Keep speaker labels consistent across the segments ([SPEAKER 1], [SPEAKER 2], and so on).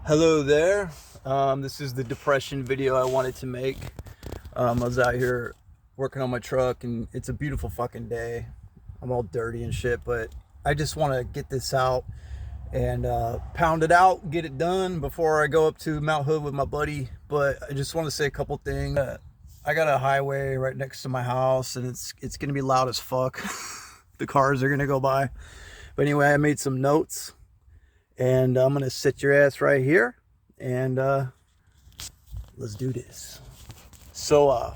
[SPEAKER 1] Hello there. This is the depression video I wanted to make. I was out here working on my truck and it's a beautiful fucking day. I'm all dirty and shit, but I just want to get this out and pound it out, get it done before I go up to Mount Hood with my buddy. But I just want to say a couple things. I got a highway right next to my house and it's going to be loud as fuck. The cars are going to go by. But anyway, I made some notes. And I'm going to sit your ass right here and let's do this. So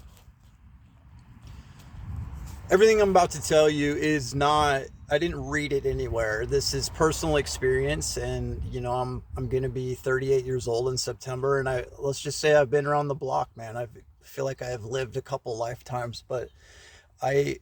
[SPEAKER 1] everything I'm about to tell you is not, I didn't read it anywhere. This is personal experience, and you know, I'm going to be 38 years old in September, and let's just say I've been around the block, man. I feel like I have lived a couple lifetimes, but I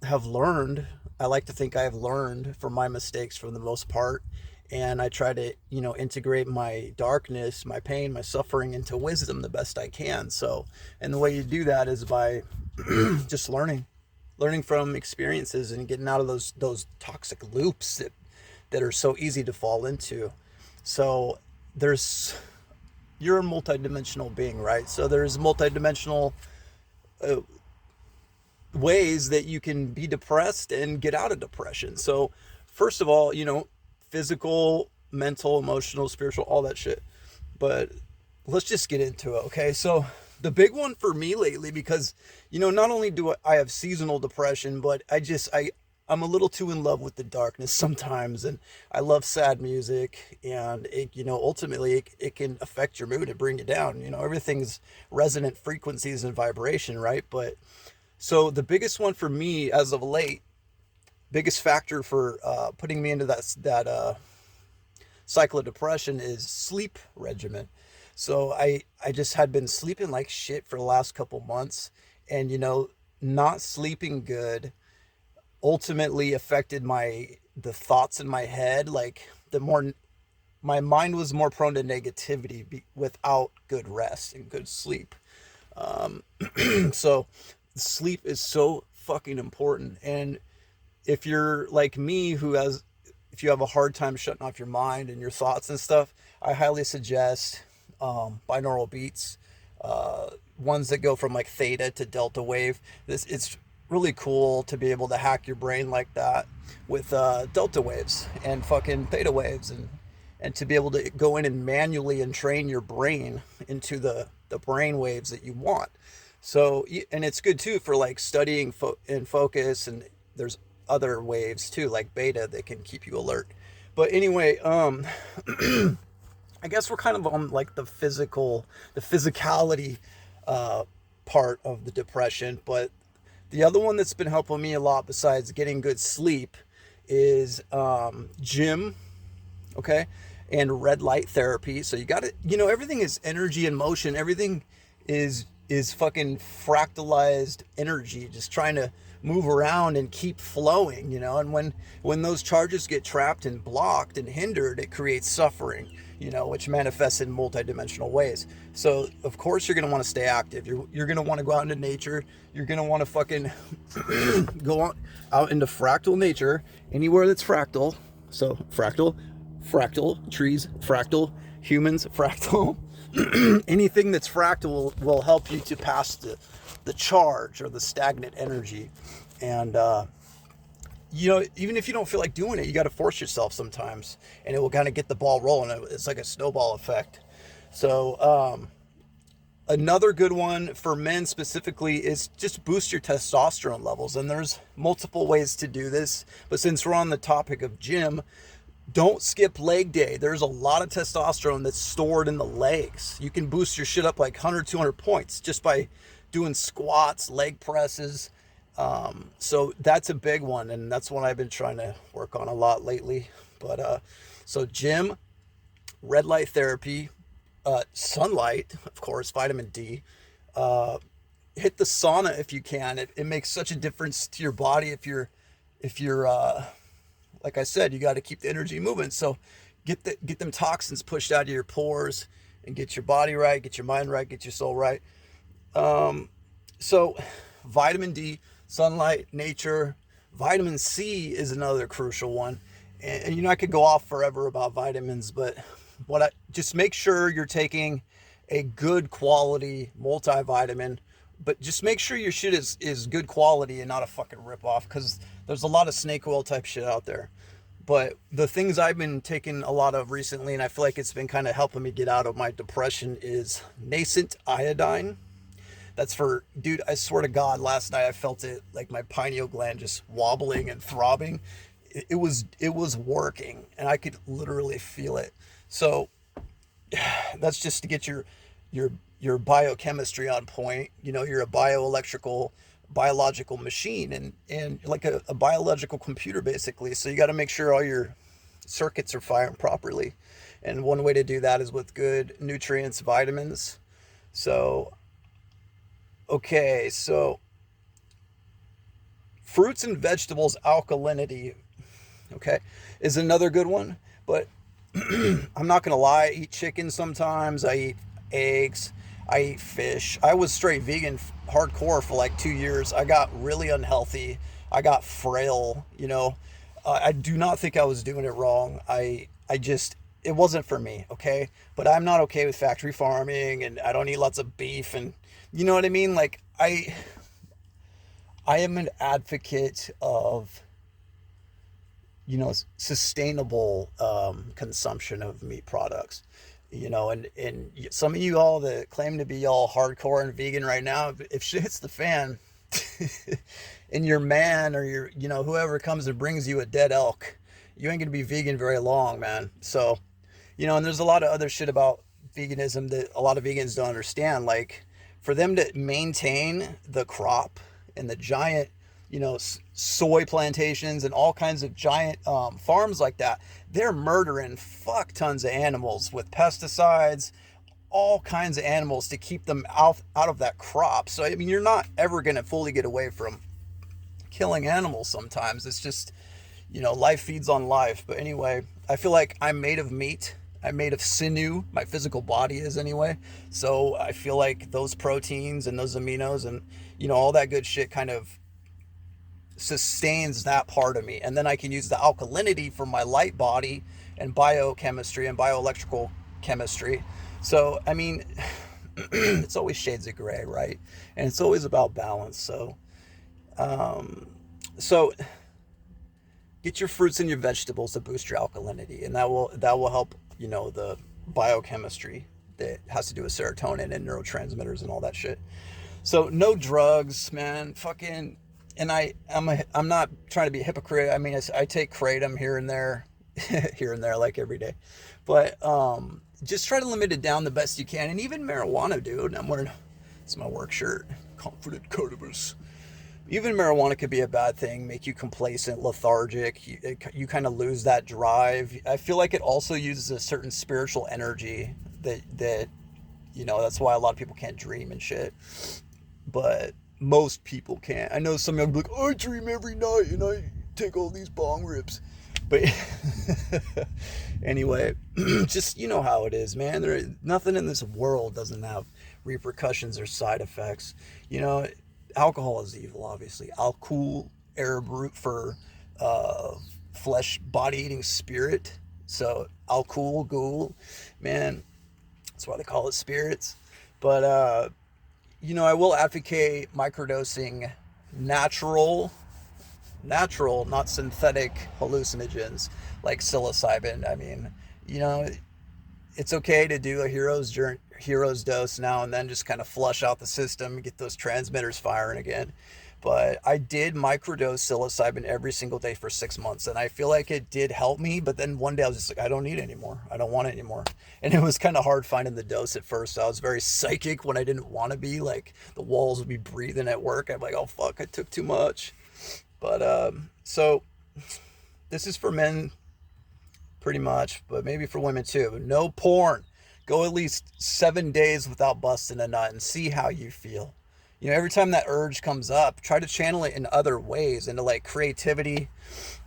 [SPEAKER 1] have learned, I like to think I have learned from my mistakes for the most part. And I try to, you know, integrate my darkness, my pain, my suffering into wisdom the best I can. So, and the way you do that is by just learning from experiences and getting out of those toxic loops that are so easy to fall into. So you're a multidimensional being, right? So there's multidimensional ways that you can be depressed and get out of depression. So first of all, you know, physical, mental, emotional, spiritual, all that shit. But let's just get into it, okay? So the big one for me lately, because, you know, not only do I have seasonal depression, but I'm a little too in love with the darkness sometimes, and I love sad music, and it, you know, ultimately it can affect your mood and bring you down. You know, everything's resonant frequencies and vibration, right? But so the biggest one for me as of late, biggest factor for putting me into that cycle of depression is sleep regimen. So I just had been sleeping like shit for the last couple months, and you know, not sleeping good ultimately affected the thoughts in my head. Like my mind was more prone to negativity without good rest and good sleep. So sleep is so fucking important. And if you're like me, if you have a hard time shutting off your mind and your thoughts and stuff, I highly suggest binaural beats, ones that go from like theta to delta wave. It's really cool to be able to hack your brain like that with delta waves and fucking theta waves, and to be able to go in and manually entrain your brain into the brain waves that you want. So, and it's good too for like studying and focus, and there's other waves too, like beta, that can keep you alert. But anyway, I guess we're kind of on like the physicality part of the depression. But the other one that's been helping me a lot besides getting good sleep is gym, okay, and red light therapy. So you got to, you know, everything is energy and motion. Everything is fucking fractalized energy, just trying to move around and keep flowing, you know. And when those charges get trapped and blocked and hindered, it creates suffering, you know, which manifests in multidimensional ways. So of course you're going to want to stay active. You're going to want to go out into nature. You're going to want to fucking go out into fractal nature, anywhere that's fractal. So fractal trees, fractal humans, fractal. Anything that's fractal will help you to pass the charge or the stagnant energy. And you know, even if you don't feel like doing it, you got to force yourself sometimes, and it will kind of get the ball rolling. It's like a snowball effect. So another good one for men specifically is just boost your testosterone levels. And there's multiple ways to do this, but since we're on the topic of gym, don't skip leg day. There's a lot of testosterone that's stored in the legs. You can boost your shit up like 100, 200 points just by doing squats, leg presses. So that's a big one, and that's one I've been trying to work on a lot lately. But so gym, red light therapy, sunlight, of course, vitamin D. Hit the sauna if you can. It makes such a difference to your body if you're like I said, you got to keep the energy moving. So get them toxins pushed out of your pores and get your body right, get your mind right, get your soul right. So vitamin D, sunlight, nature. Vitamin C is another crucial one. And you know, I could go off forever about vitamins, but just make sure you're taking a good quality multivitamin, but just make sure your shit is good quality and not a fucking ripoff, because there's a lot of snake oil type shit out there. But the things I've been taking a lot of recently, and I feel like it's been kind of helping me get out of my depression, is nascent iodine. That's for, dude, I swear to God, last night I felt it, like my pineal gland just wobbling and throbbing. It was working, and I could literally feel it. So that's just to get your your biochemistry on point. You're a biological machine, and like a biological computer basically. So you got to make sure all your circuits are firing properly. And one way to do that is with good nutrients, vitamins. So okay, so fruits and vegetables alkalinity, okay, is another good one. But I'm not gonna lie, I eat chicken sometimes. I eat eggs. I eat fish. I was straight vegan hardcore for like 2 years. I got really unhealthy. I got frail. I do not think I was doing it wrong. I just, it wasn't for me. Okay, but I'm not okay with factory farming, and I don't eat lots of beef, and you know what I mean. Like I am an advocate of sustainable consumption of meat products. And some of you all that claim to be all hardcore and vegan right now, if shit hits the fan, and your man or your whoever comes and brings you a dead elk, you ain't gonna be vegan very long, man. So and there's a lot of other shit about veganism that a lot of vegans don't understand. Like, for them to maintain the crop and the giant, soy plantations and all kinds of giant farms like that, they're murdering fuck tons of animals with pesticides, all kinds of animals to keep them out of that crop. So I mean, you're not ever going to fully get away from killing animals. Sometimes it's just, life feeds on life. But anyway, I feel like I'm made of meat. I'm made of sinew. My physical body is, anyway. So I feel like those proteins and those aminos and all that good shit kind of sustains that part of me. And then I can use the alkalinity for my light body and biochemistry and bioelectrical chemistry. So I mean, it's always shades of gray, right? And it's always about balance. So get your fruits and your vegetables to boost your alkalinity, and that will help the biochemistry that has to do with serotonin and neurotransmitters and all that shit. So no drugs, man. Fucking, and I'm not trying to be a hypocrite. I mean, I take kratom here and there, like every day, but just try to limit it down the best you can. And even marijuana, dude. I'm wearing, it's my work shirt, Confident Cannabis. Even marijuana could be a bad thing, make you complacent, lethargic. You kind of lose that drive. I feel like it also uses a certain spiritual energy that that's why a lot of people can't dream and shit. But most people can't. I know some young people like, I dream every night and I take all these bong rips. But anyway, just how it is, man. Nothing in this world doesn't have repercussions or side effects. Alcohol is evil, obviously. Alcohol, Arab root for flesh, body-eating spirit. So alcohol, ghoul, man, that's why they call it spirits. But I will advocate microdosing natural, not synthetic hallucinogens like psilocybin. I mean, it's okay to do a hero's dose now and then, just kind of flush out the system, get those transmitters firing again. But I did microdose psilocybin every single day for 6 months, and I feel like it did help me. But then one day I was just like, I don't need it anymore. I don't want it anymore. And it was kind of hard finding the dose at first. I was very psychic when I didn't want to be. Like, the walls would be breathing at work. I'm like, oh fuck, I took too much. But so this is for men pretty much, but maybe for women too. No porn. Go at least 7 days without busting a nut and see how you feel. Every time that urge comes up, try to channel it in other ways, into like creativity,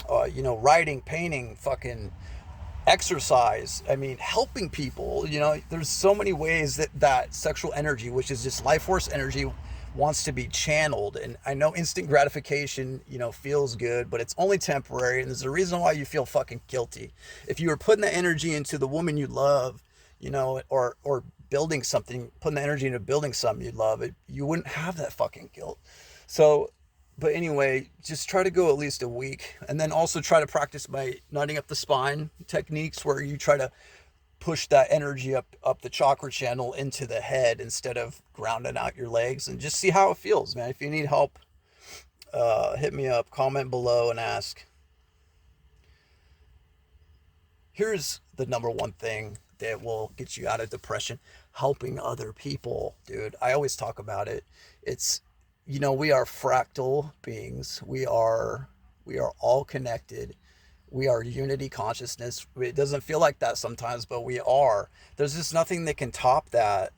[SPEAKER 1] writing, painting, fucking exercise. I mean, helping people. There's so many ways that sexual energy, which is just life force energy, wants to be channeled. And I know instant gratification, feels good, but it's only temporary. And there's a reason why you feel fucking guilty. If you were putting that energy into the woman you love, or building something, putting the energy into building something you love, you wouldn't have that fucking guilt. So, but anyway, just try to go at least a week, and then also try to practice my nutting up the spine techniques, where you try to push that energy up the chakra channel into the head instead of grounding out your legs, and just see how it feels, man. If you need help, hit me up, comment below, and ask. Here's the number one thing that will get you out of depression: helping other people, dude. I always talk about it. It's, we are fractal beings. We are all connected. We are unity consciousness. It doesn't feel like that sometimes, but we are. There's just nothing that can top that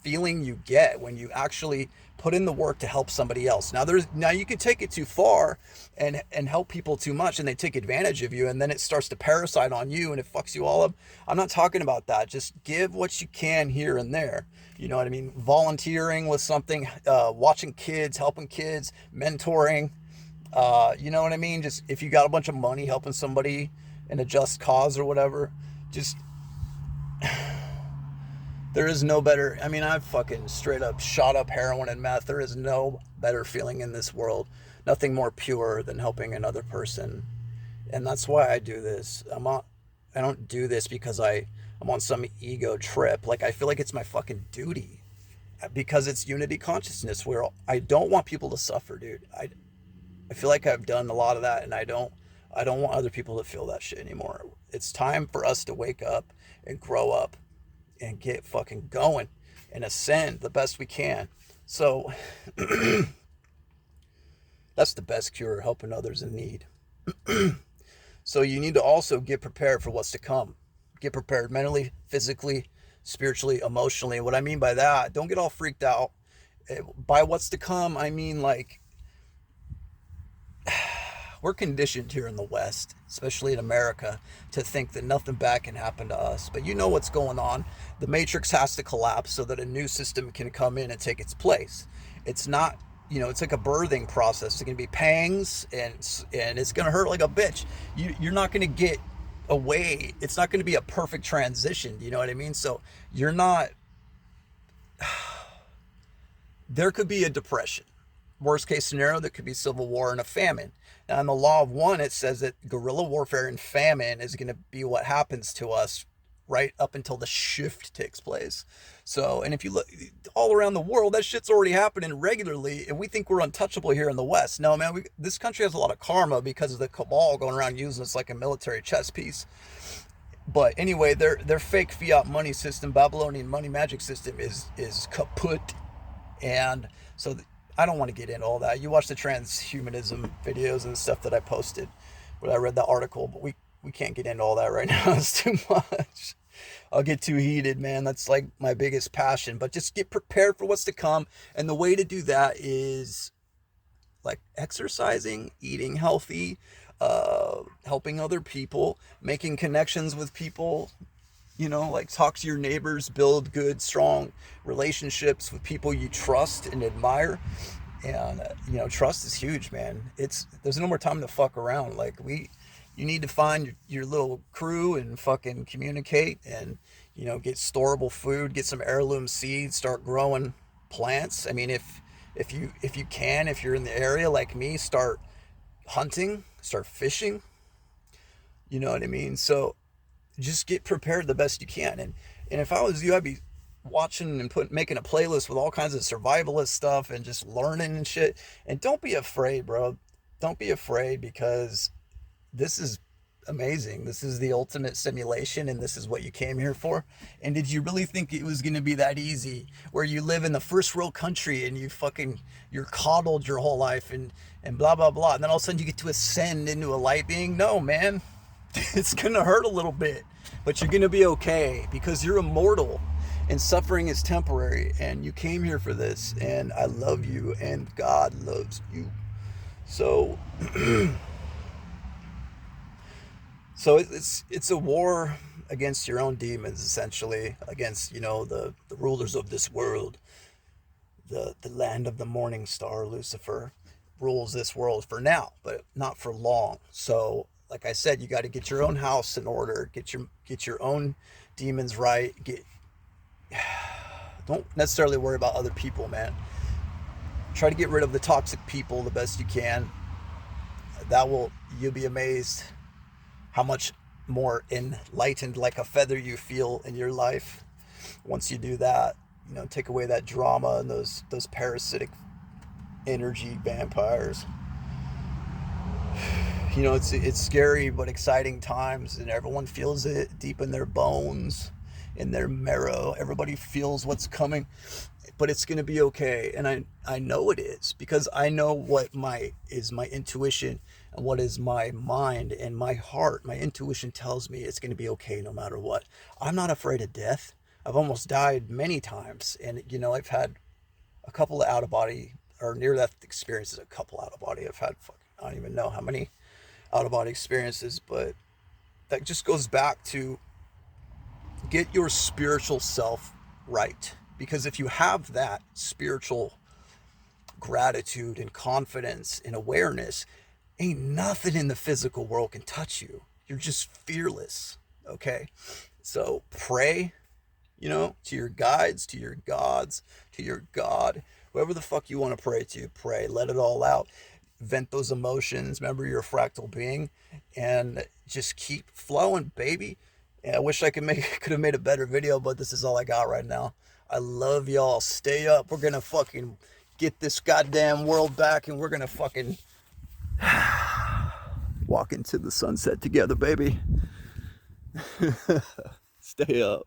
[SPEAKER 1] feeling you get when you actually put in the work to help somebody else. Now you can take it too far and help people too much, and they take advantage of you, and then it starts to parasite on you and it fucks you all up. I'm not talking about that. Just give what you can here and there. You know what I mean? Volunteering with something, watching kids, helping kids, mentoring. You know what I mean? Just if you got a bunch of money, helping somebody in a just cause or whatever, just there is no better. I mean, I've fucking straight up shot up heroin and meth. There is no better feeling in this world. Nothing more pure than helping another person. And that's why I do this. I don't do this because I'm on some ego trip. Like, I feel like it's my fucking duty, because it's unity consciousness, where I don't want people to suffer, dude. I feel like I've done a lot of that, and I don't want other people to feel that shit anymore. It's time for us to wake up and grow up and get fucking going and ascend the best we can. So that's the best cure, helping others in need. So you need to also get prepared for what's to come. Get prepared mentally, physically, spiritually, emotionally. What I mean by that, don't get all freaked out. By what's to come, I mean, like, we're conditioned here in the West, especially in America, to think that nothing bad can happen to us. But you know what's going on. The matrix has to collapse so that a new system can come in and take its place. It's not, it's like a birthing process. It's going to be pangs, and it's going to hurt like a bitch. You're not going to get away. It's not going to be a perfect transition. You know what I mean? So you're not, there could be a depression. Worst case scenario, there could be civil war and a famine. Now, in the law of one, it says that guerrilla warfare and famine is going to be what happens to us right up until the shift takes place. So, and if you look all around the world, that shit's already happening regularly, and we think we're untouchable here in the West. No, man, this country has a lot of karma because of the cabal going around using us like a military chess piece. But anyway, their fake fiat money system, Babylonian money magic system, is kaput. And so I don't want to get into all that. You watch the transhumanism videos and stuff that I posted, where I read the article, but we can't get into all that right now. It's too much. I'll get too heated, man. That's like my biggest passion. But just get prepared for what's to come. And the way to do that is like exercising, eating healthy, helping other people, making connections with people. Like, talk to your neighbors, build good, strong relationships with people you trust and admire. And, trust is huge, man. There's no more time to fuck around. Like, you need to find your little crew and fucking communicate, and, get storable food, get some heirloom seeds, start growing plants. I mean, if you're in the area like me, start hunting, start fishing. You know what I mean? So, just get prepared the best you can. And if I was you, I'd be watching and making a playlist with all kinds of survivalist stuff and just learning and shit. And don't be afraid, bro. Don't be afraid, because this is amazing. This is the ultimate simulation, and this is what you came here for. And did you really think it was going to be that easy, where you live in the first world country and you're coddled your whole life and blah, blah, blah. And then all of a sudden you get to ascend into a light being? No, man. It's going to hurt a little bit, but you're going to be okay, because you're immortal and suffering is temporary, and you came here for this, and I love you, and God loves you. So, it's a war against your own demons, essentially, against, the rulers of this world, the land of the morning star, Lucifer, rules this world for now, but not for long. So, like I said, you got to get your own house in order, get your own demons right. Don't necessarily worry about other people, man. Try to get rid of the toxic people the best you can. You'll be amazed how much more enlightened like a feather you feel in your life once you do that. Take away that drama and those parasitic energy vampires. It's scary but exciting times, and everyone feels it deep in their bones, in their marrow. Everybody feels what's coming, but it's going to be okay. And I know it is, because I know what my intuition and what is my mind and my heart. My intuition tells me it's going to be okay no matter what. I'm not afraid of death. I've almost died many times, and I've had a couple of out of body or near death experiences. A couple out of body. I've had I don't even know how many out of body experiences, but that just goes back to get your spiritual self right. Because if you have that spiritual gratitude and confidence and awareness, ain't nothing in the physical world can touch you. You're just fearless. Okay? So pray, to your guides, to your gods, to your God, whoever the fuck you want to pray to, pray. Let it all out. Vent those emotions. Remember, you're a fractal being, and just keep flowing, baby. And I wish I could have made a better video, but this is all I got right now. I love y'all. Stay up. We're gonna fucking get this goddamn world back, and we're gonna fucking walk into the sunset together, baby. Stay up.